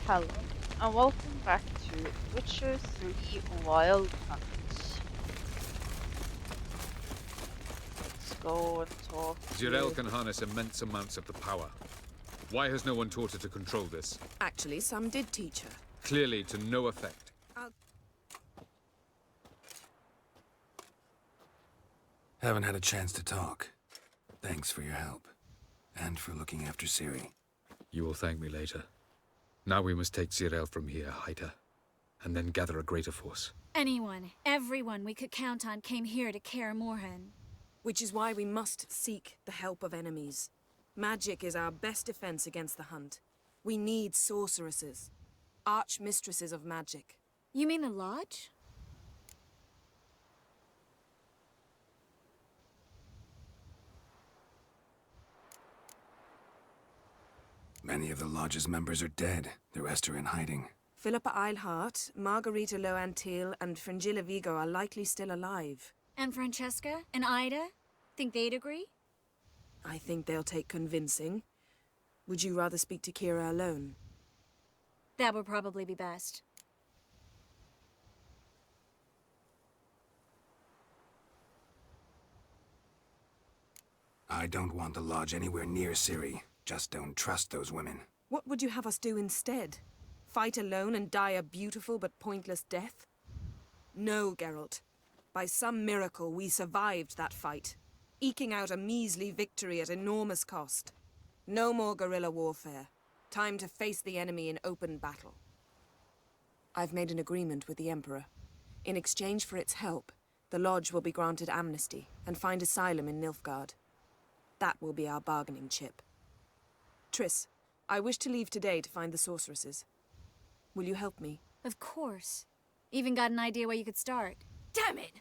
Hello, and welcome back to Witcher 3 Wild Hunt. Let's go and talk Zirael with... can harness immense amounts of the power. Why has no one taught her to control this? Actually, some did teach her. Clearly to no effect. Haven't had a chance to talk. Thanks for your help. And for looking after Ciri. You will thank me later. Now we must take Zirael from here, hide her, and then gather a greater force. Anyone, everyone we could count on came here to Kaer Morhen. Which is why we must seek the help of enemies. Magic is our best defense against the Hunt. We need sorceresses. Archmistresses of magic. You mean the Lodge? Many of the Lodge's members are dead. The rest are in hiding. Philippa Eilhart, Margarita Loantil, and Fringilla Vigo are likely still alive. And Francesca? And Ida? Think they'd agree? I think they'll take convincing. Would you rather speak to Kira alone? That would probably be best. I don't want the Lodge anywhere near Ciri. Just don't trust those women. What would you have us do instead? Fight alone and die a beautiful but pointless death? No, Geralt. By some miracle, we survived that fight, eking out a measly victory at enormous cost. No more guerrilla warfare. Time to face the enemy in open battle. I've made an agreement with the Emperor. In exchange for its help, the Lodge will be granted amnesty and find asylum in Nilfgaard. That will be our bargaining chip. Triss, I wish to leave today to find the sorceresses. Will you help me? Of course. Even got an idea where you could start. Damn it!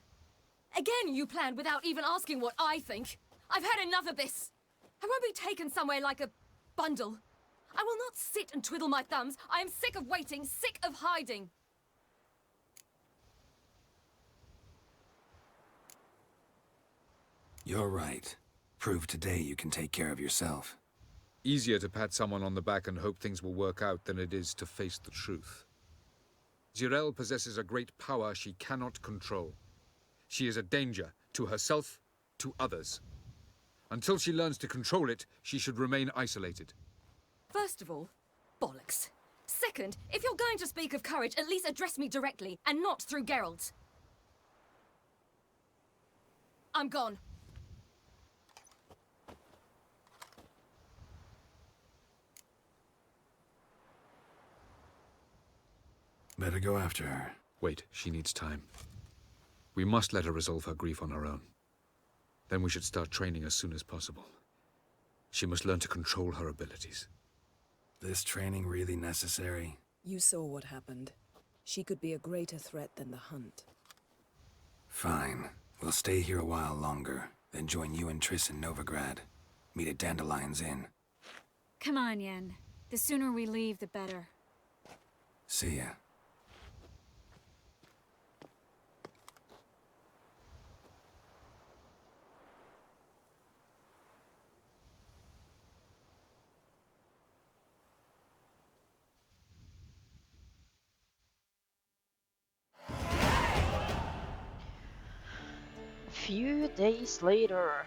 Again you planned without even asking what I think. I've had enough of this. I won't be taken somewhere like a bundle. I will not sit and twiddle my thumbs. I am sick of waiting, sick of hiding. You're right. Prove today you can take care of yourself. Easier to pat someone on the back and hope things will work out than it is to face the truth. Zirael possesses a great power she cannot control. She is a danger to herself, to others. Until she learns to control it, she should remain isolated. First of all, bollocks. Second, if you're going to speak of courage, at least address me directly, and not through Geralt. I'm gone. Better go after her. Wait, she needs time. We must let her resolve her grief on her own. Then we should start training as soon as possible. She must learn to control her abilities. This training really necessary? You saw what happened. She could be a greater threat than the Hunt. Fine. We'll stay here a while longer, then join you and Triss in Novigrad. Meet at Dandelion's Inn. Come on, Yen. The sooner we leave, the better. See ya. Few days later.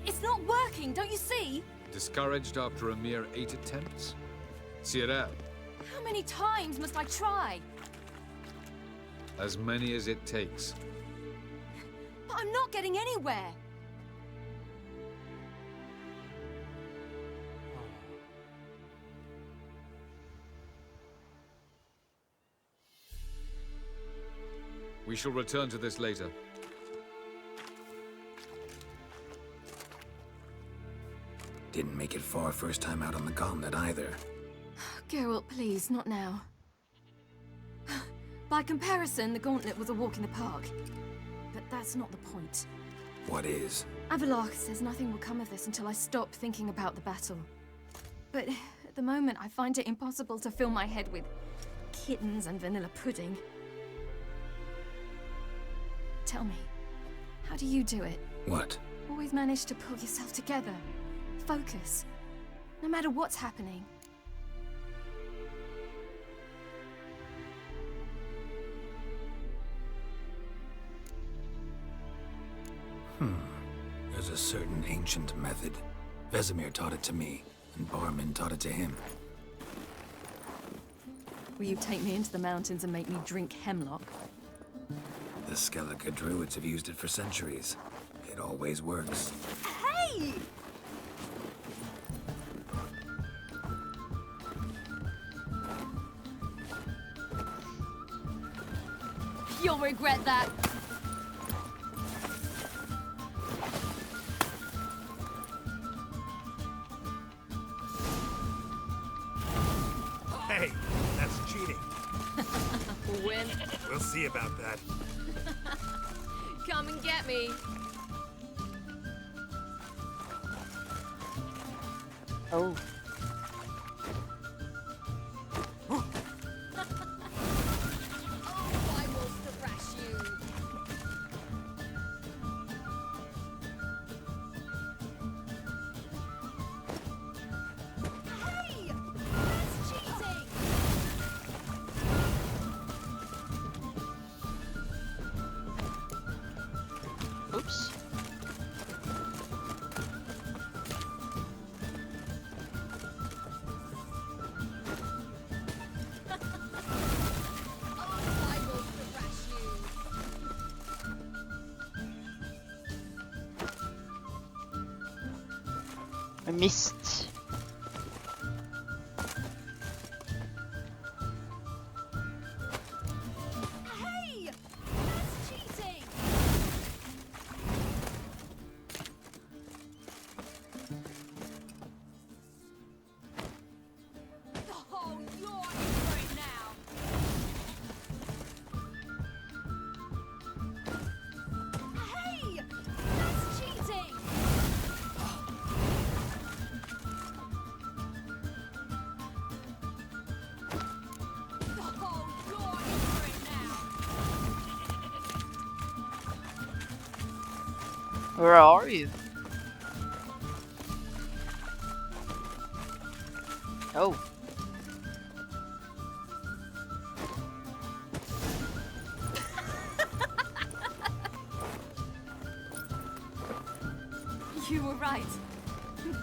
It's not working, don't you see? Discouraged after a mere 8 attempts? Zirael, How many times must I try? as many as it takes. But I'm not getting anywhere. We shall return to this later. Didn't make it far first time out on the gauntlet either. Geralt, please, not now. By comparison, the gauntlet was a walk in the park. But that's not the point. What is? Avallac'h says nothing will come of this until I stop thinking about the battle. But At the moment, I find it impossible to fill my head with kittens and vanilla pudding. Tell me, how do you do it? What? Always manage to pull yourself together. Focus. No matter what's happening. There's a certain ancient method. Vesemir taught it to me, and Barman taught it to him. Will you take me into the mountains and make me drink hemlock? The Skellige druids have used it for centuries. It always works. Hey! You'll regret that. Hey, that's cheating. Win. We'll see about that. Come and get me. Oh. I will thrash you. Hey! That's cheating! Oops. I will thrash you. I missed. Hey! That's cheating! Oh, you're in for it now! Hey! That's cheating! Oh, you're in for it now! Where are you? Oh. You were right.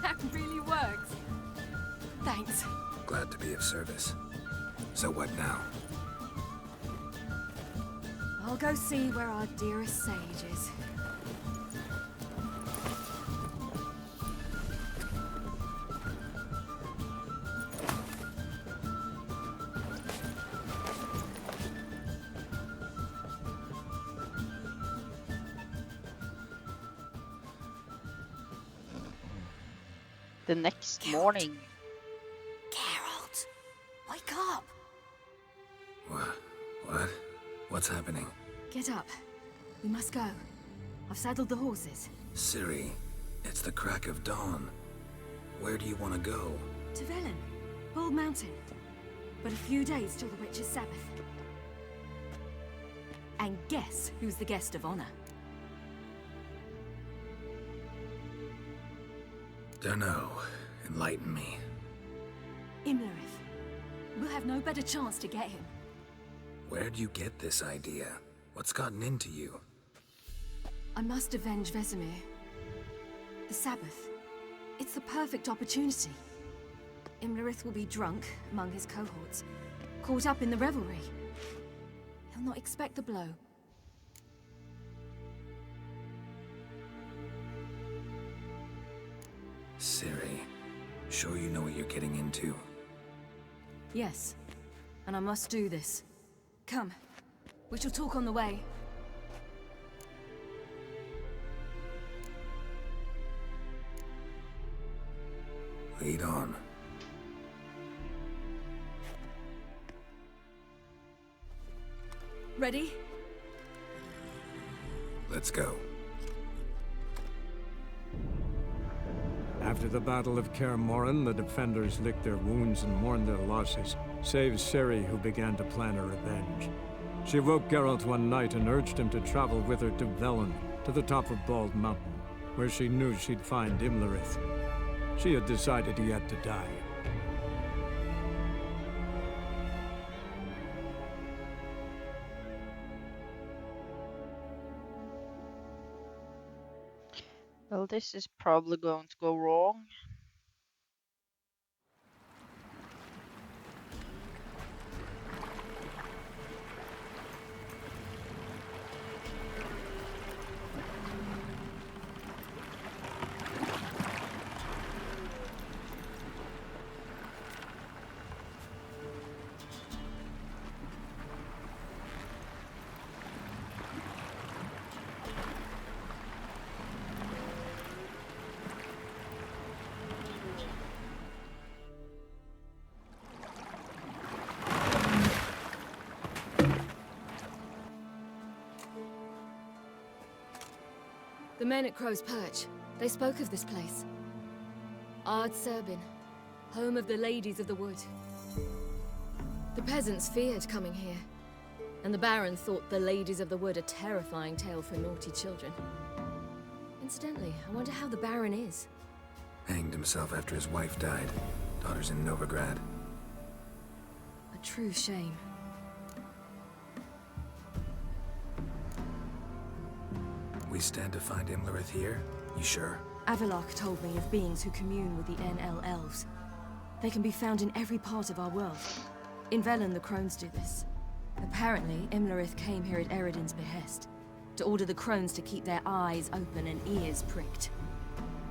That really works. Thanks. Glad to be of service. So what now? I'll go see where our dearest sage is. The next morning. Geralt! Wake up! What? What's happening? Get up. We must go. I've saddled the horses. Ciri, it's the crack of dawn. Where do you want to go? To Velen. Bald Mountain. But a few days till the Witch's Sabbath. And guess who's the guest of honor? Dunno. Enlighten me. Imlerith. We'll have no better chance to get him. Where'd you get this idea? What's gotten into you? I must avenge Vesemir. The Sabbath. It's the perfect opportunity. Imlerith will be drunk among his cohorts, caught up in the revelry. He'll not expect the blow. Ciri, sure you know what you're getting into? Yes, and I must do this. Come, we shall talk on the way. Lead on. Ready? Let's go. After After the Battle of Kaer Morhen, the defenders licked their wounds and mourned their losses, save Ciri, who began to plan her revenge. She woke Geralt one night and urged him to travel with her to Velen, to the top of Bald Mountain, where she knew she'd find Imlerith. She had decided he had to die. Well, this is probably going to go wrong. The men at Crow's Perch, they spoke of this place. Ard Serbin, home of the Ladies of the Wood. The peasants feared coming here, and the Baron thought the Ladies of the Wood a terrifying tale for naughty children. Incidentally, I wonder how the Baron is. Hanged himself after his wife died. Daughter's in Novigrad. A true shame. We stand to find Imlerith here? You sure? Avalok told me of beings who commune with the NL Elves. They can be found in every part of our world. In Velen, the Crones do this. Apparently, Imlerith came here at Eredin's behest, to order the Crones to keep their eyes open and ears pricked,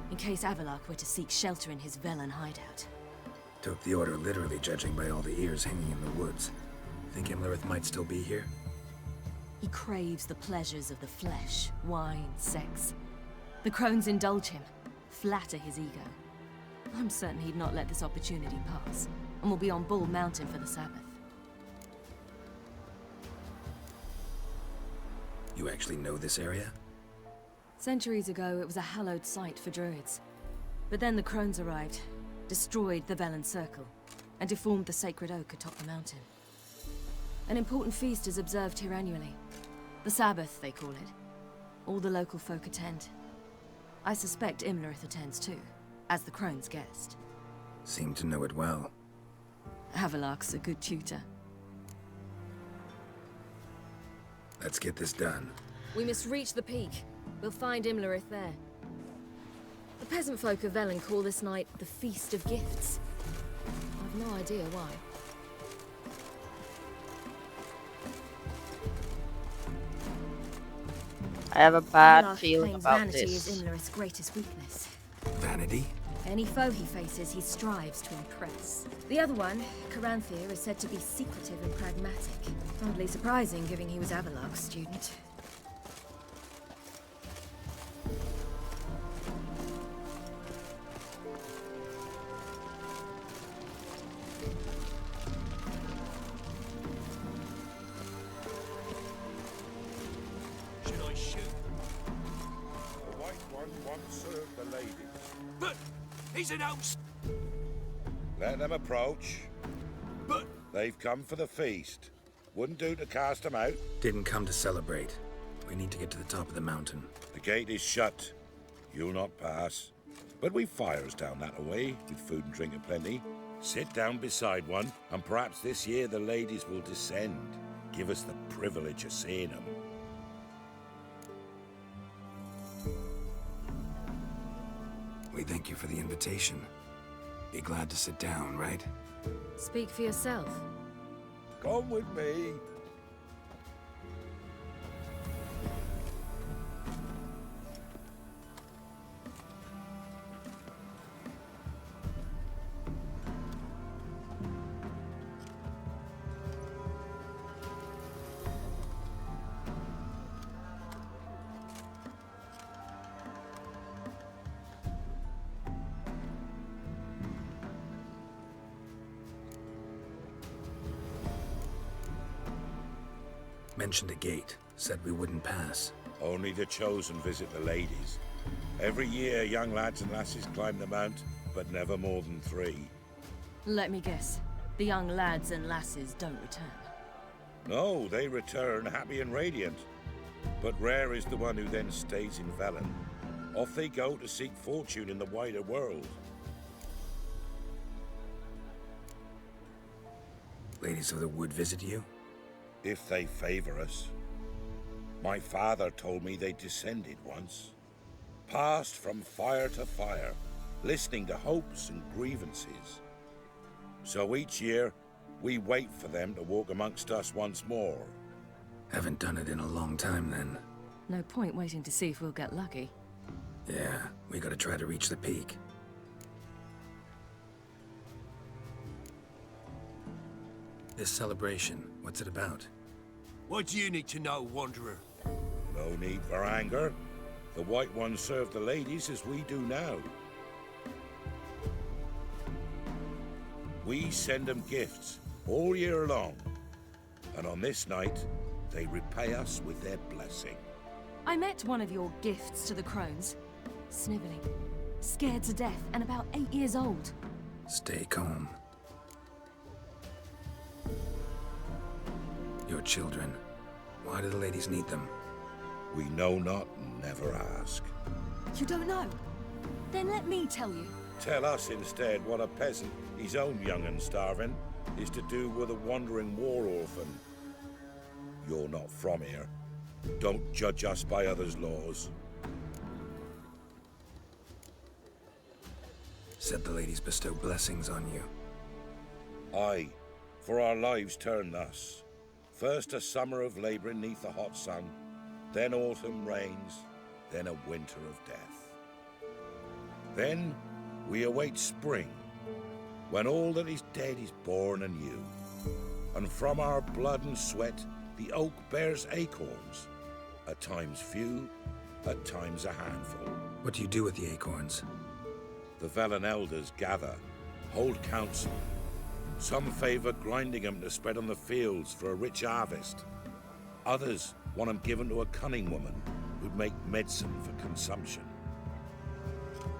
in case Avalok were to seek shelter in his Velen hideout. Took the order literally, judging by all the ears hanging in the woods. Think Imlerith might still be here? He craves the pleasures of the flesh, wine, sex. The Crones indulge him, flatter his ego. I'm certain he'd not let this opportunity pass, and will be on Bull Mountain for the Sabbath. You actually know this area? Centuries ago, it was a hallowed site for druids. But then the Crones arrived, destroyed the Velen Circle, and deformed the sacred oak atop the mountain. An important feast is observed here annually. The Sabbath, they call it. All the local folk attend. I suspect Imlerith attends too, as the Crone's guest. Seem to know it well. Avalok's a good tutor. Let's get this done. We must reach the peak. We'll find Imlerith there. The peasant folk of Velen call this night the Feast of Gifts. I've no idea why. I have a bad Avalok feeling claims about vanity this. is Imlerith's greatest weakness. Vanity? Any foe he faces, he strives to impress. The other one, Caranthir, is said to be secretive and pragmatic. Hardly surprising, given he was Avalok's student. Should I shoot? The white one once served the ladies. But he's an host. Let them approach. But they've come for the feast. Wouldn't do to cast them out. Didn't come to celebrate. We need to get to the top of the mountain. The gate is shut. You'll not pass. But we've fires down that away, with food and drink aplenty. Sit down beside one, and perhaps this year the ladies will descend. Give us the privilege of seeing them. We thank you for the invitation. Be glad to sit down, right? Speak for yourself. Come with me. Mentioned a gate. Said we wouldn't pass. Only the chosen visit the ladies. Every year, young lads and lasses climb the mount, but never more than 3. Let me guess. The young lads and lasses don't return. No, they return happy and radiant. But rare is the one who then stays in Velen. Off they go to seek fortune in the wider world. Ladies of the Wood visit you? If they favor us. My father told me they descended once. Passed from fire to fire, listening to hopes and grievances. So each year, we wait for them to walk amongst us once more. Haven't done it in a long time, then. No point waiting to see if we'll get lucky. Yeah, we gotta try to reach the peak. This celebration, what's it about? What do you need to know, Wanderer? No need for anger. The White Ones serve the ladies as we do now. We send them gifts all year long. And on this night, they repay us with their blessing. I met one of your gifts to the crones. Sniveling. Scared to death and about 8 years old. Stay calm. Your children. Why do the ladies need them? We know not and never ask. You don't know? Then let me tell you. Tell us instead what a peasant, his own young and starving, is to do with a wandering war orphan. You're not from here. Don't judge us by others' laws. Said the ladies bestow blessings on you. Aye, for our lives turn thus. First a summer of labouring neath the hot sun, then autumn rains, then a winter of death. Then we await spring, when all that is dead is born anew. And from our blood and sweat the oak bears acorns, at times few, at times a handful. What do you do with the acorns? The Velen elders gather, hold council. Some favor grinding them to spread on the fields for a rich harvest. Others want them given to a cunning woman who'd make medicine for consumption.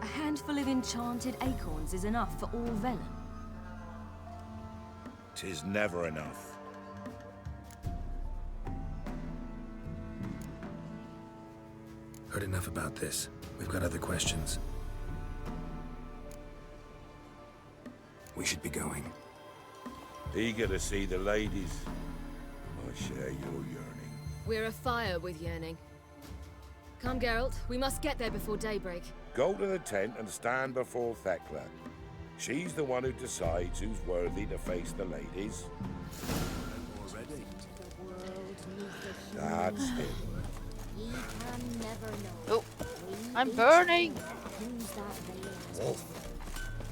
A handful of enchanted acorns is enough for all Velen. 'Tis never enough. Heard enough about this. We've got other questions. We should be going. Eager to see the ladies. I share your yearning. We're afire with yearning. Come, Geralt. We must get there before daybreak. Go to the tent and stand before Thekla. She's the one who decides who's worthy to face the ladies. Already? That's it. He can never know. Oh, I'm burning. Who's that veil has been?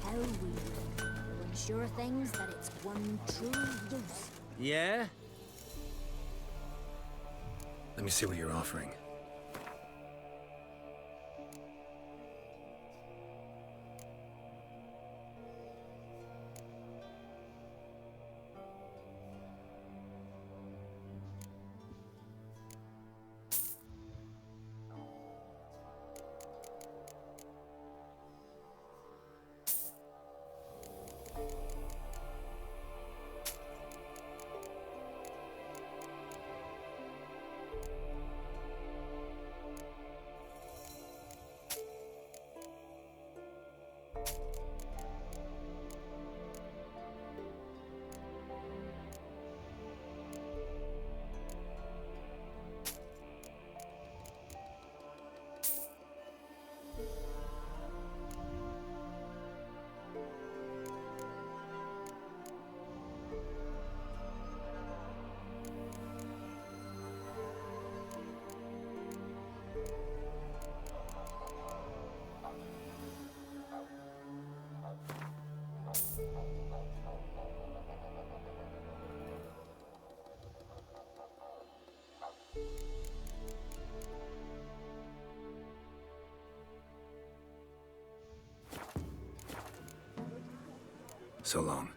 How we will ensure things that it's one true use. Yeah? Let me see what you're offering. So long.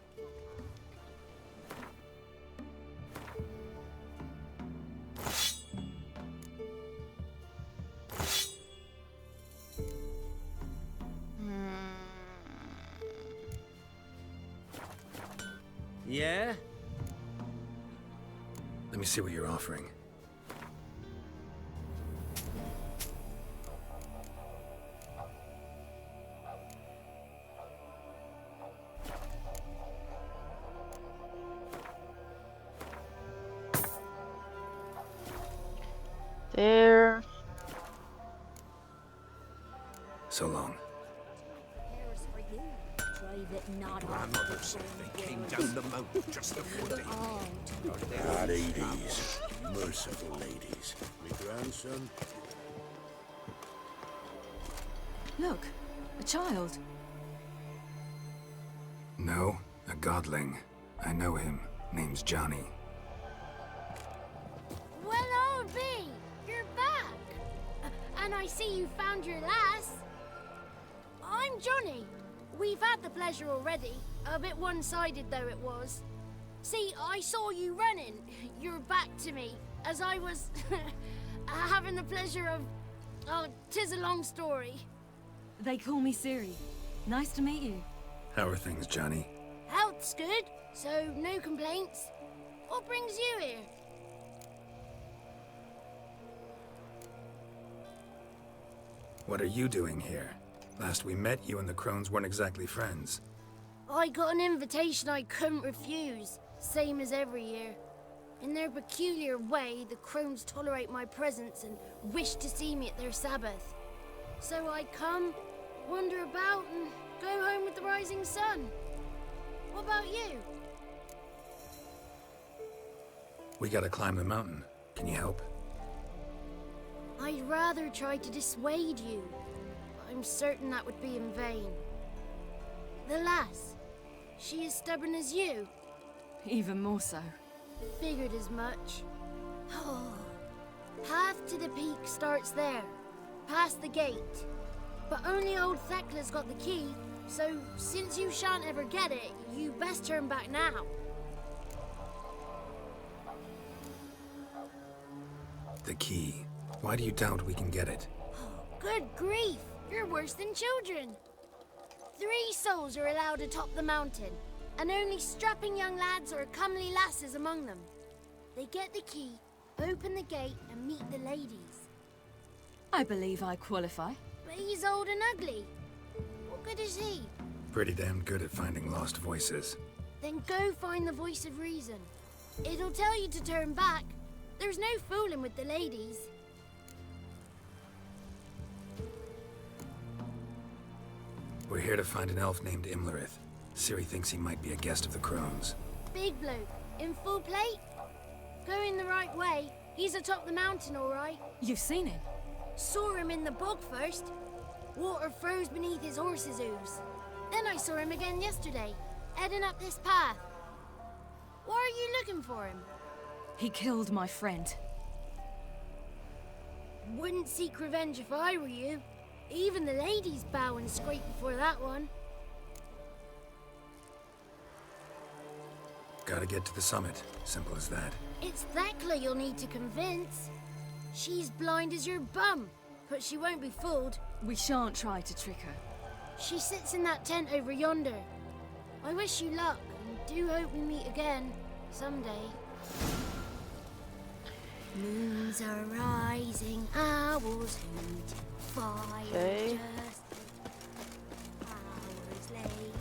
Yeah? Let me see what you're offering. There. So long. Here's for you, private not Grandmother said they came down the mountain just before they... Oh, Ladies, merciful ladies. My grandson. Look, a child. No, a godling. I know him. Name's Johnny. well, old B, you're back. And I see you found your lass. I'm Johnny. We've had the pleasure already. A bit one-sided though it was. See, I saw you running. Your back to me, as I was having the pleasure of... Oh, 'tis a long story. They call me Siri. Nice to meet you. How are things, Johnny? Health's good, so no complaints. What brings you here? What are you doing here? Last we met, you and the Crones weren't exactly friends. I got an invitation I couldn't refuse, same as every year. In their peculiar way, the Crones tolerate my presence and wish to see me at their Sabbath. So I come, wander about, and go home with the rising sun. What about you? We gotta climb the mountain. Can you help? I'd rather try to dissuade you. I'm certain that would be in vain. The lass, she as stubborn as you? Even more so. Figured as much. Path to the peak starts there, past the gate. But only old Thekla's got the key, so since you shan't ever get it, you best turn back now. The key. Why do you doubt we can get it? Good grief, you're worse than children. 3 souls are allowed atop the mountain, and only strapping young lads or comely lasses among them. They get the key, open the gate, and meet the ladies. I believe I qualify. But he's old and ugly. What good is he? Pretty damn good at finding lost voices. Then go find the voice of reason. It'll tell you to turn back. There's no fooling with the ladies. We're here to find an elf named Imlerith. Ciri thinks he might be a guest of the Crones. Big bloke, in full plate? Going the right way. He's atop the mountain, all right. You've seen him? Saw him in the bog first. Water froze beneath his horse's hooves. Then I saw him again yesterday, heading up this path. Why are you looking for him? He killed my friend. Wouldn't seek revenge if I were you. Even the ladies bow and scrape before that one. Gotta get to the summit. Simple as that. It's Thekla you'll need to convince. She's blind as your bum, but she won't be fooled. We shan't try to trick her. She sits in that tent over yonder. I wish you luck, and do hope we meet again, someday. Moons are rising, owls hoot, fire Okay. just hours late.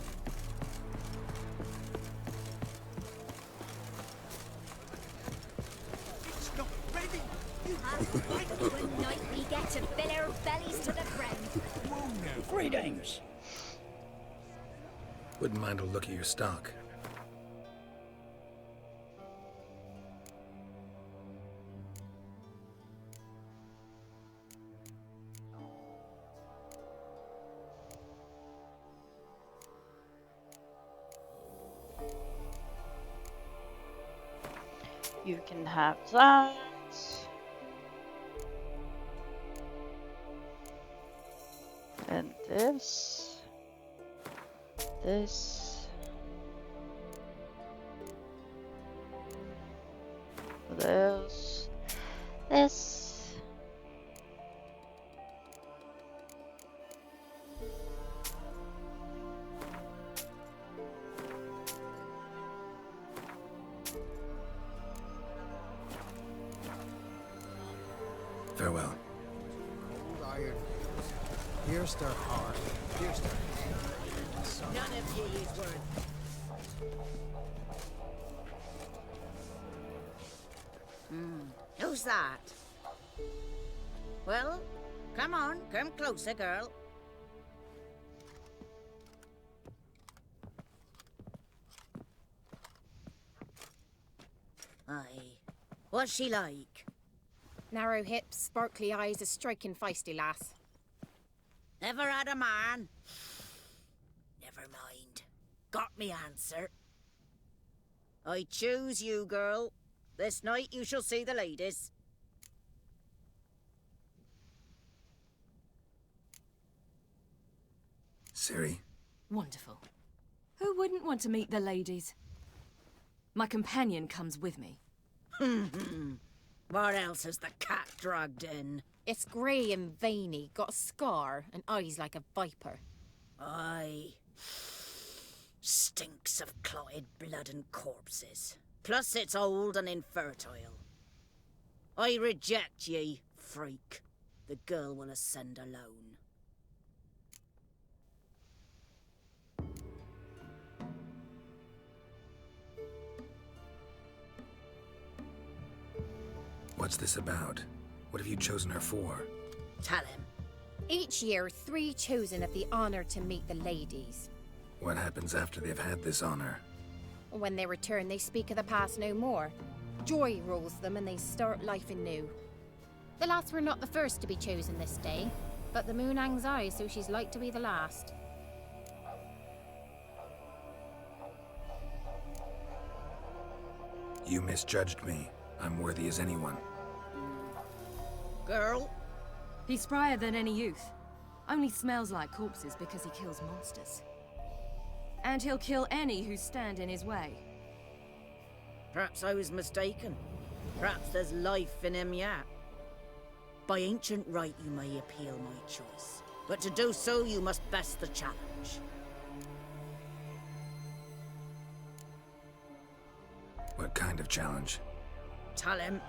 It's not ready! One night we get to fill our bellies to the brim. Whoa now! Greetings. Wouldn't mind a look at your stock. You can have that. And this. This. This. This. Farewell. Cold iron. Pierced her heart. Pierced her head. None of ye is worth. Who's that? Well, come on, come closer, girl. Aye. What's she like? Narrow hips, sparkly eyes, a striking feisty lass. Ever had a man? Never mind. Got me answer. I choose you, girl. This night you shall see the ladies. Ciri? Wonderful. Who wouldn't want to meet the ladies? My companion comes with me. What else has the cat dragged in? It's grey and veiny, got a scar, and eyes like a viper. Aye. Stinks of clotted blood and corpses. Plus it's old and infertile. I reject ye, freak. The girl will ascend alone. What's this about? What have you chosen her for? Tell him. Each year, 3 chosen have the honor to meet the ladies. What happens after they've had this honor? When they return, they speak of the past no more. Joy rules them and they start life anew. The lads were not the first to be chosen this day, but the moon hangs high, so she's like to be the last. You misjudged me. I'm worthy as anyone. Girl? He's sprier than any youth. Only smells like corpses because he kills monsters. And he'll kill any who stand in his way. Perhaps I was mistaken. Perhaps there's life in him yet. By ancient right you may appeal my choice. But to do so you must best the challenge. What kind of challenge? Tell him.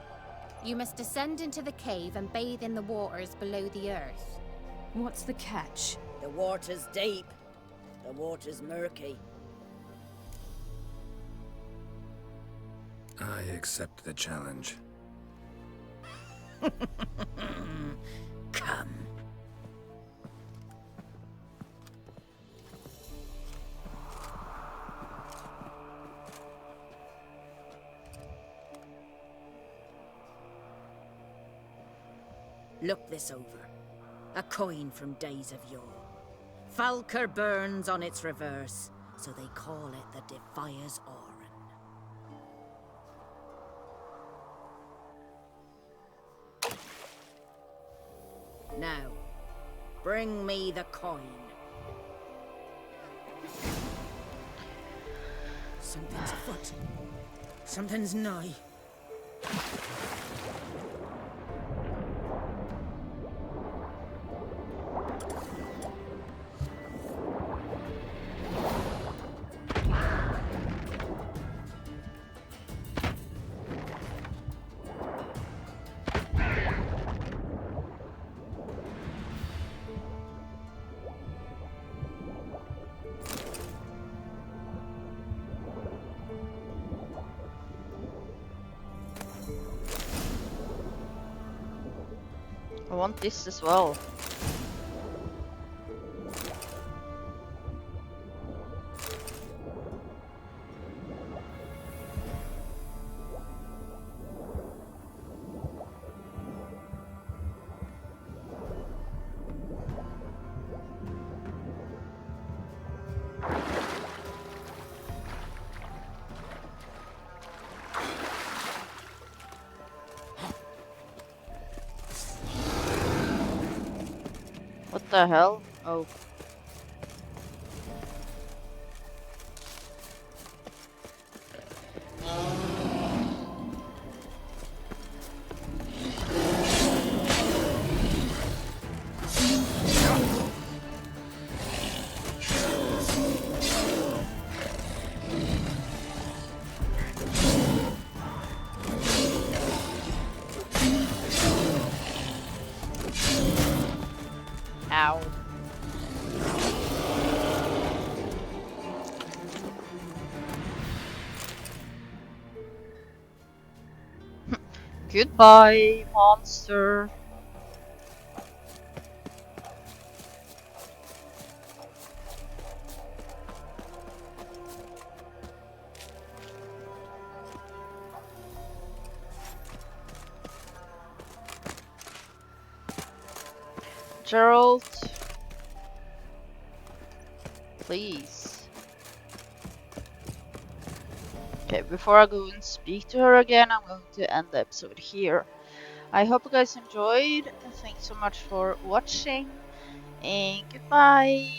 You must descend into the cave and bathe in the waters below the earth. What's the catch? The water's deep. The water's murky. I accept the challenge. Come. Look this over. A coin from days of yore. Falker burns on its reverse, so they call it the Defier's Oran. Now, bring me the coin. Something's afoot. Something's nigh. I want this as well. What the hell? Oh. Goodbye, monster. Gerald, please. Okay, before I go and speak to her again, I'm going to end the episode here. I hope you guys enjoyed. Thanks so much for watching, and goodbye.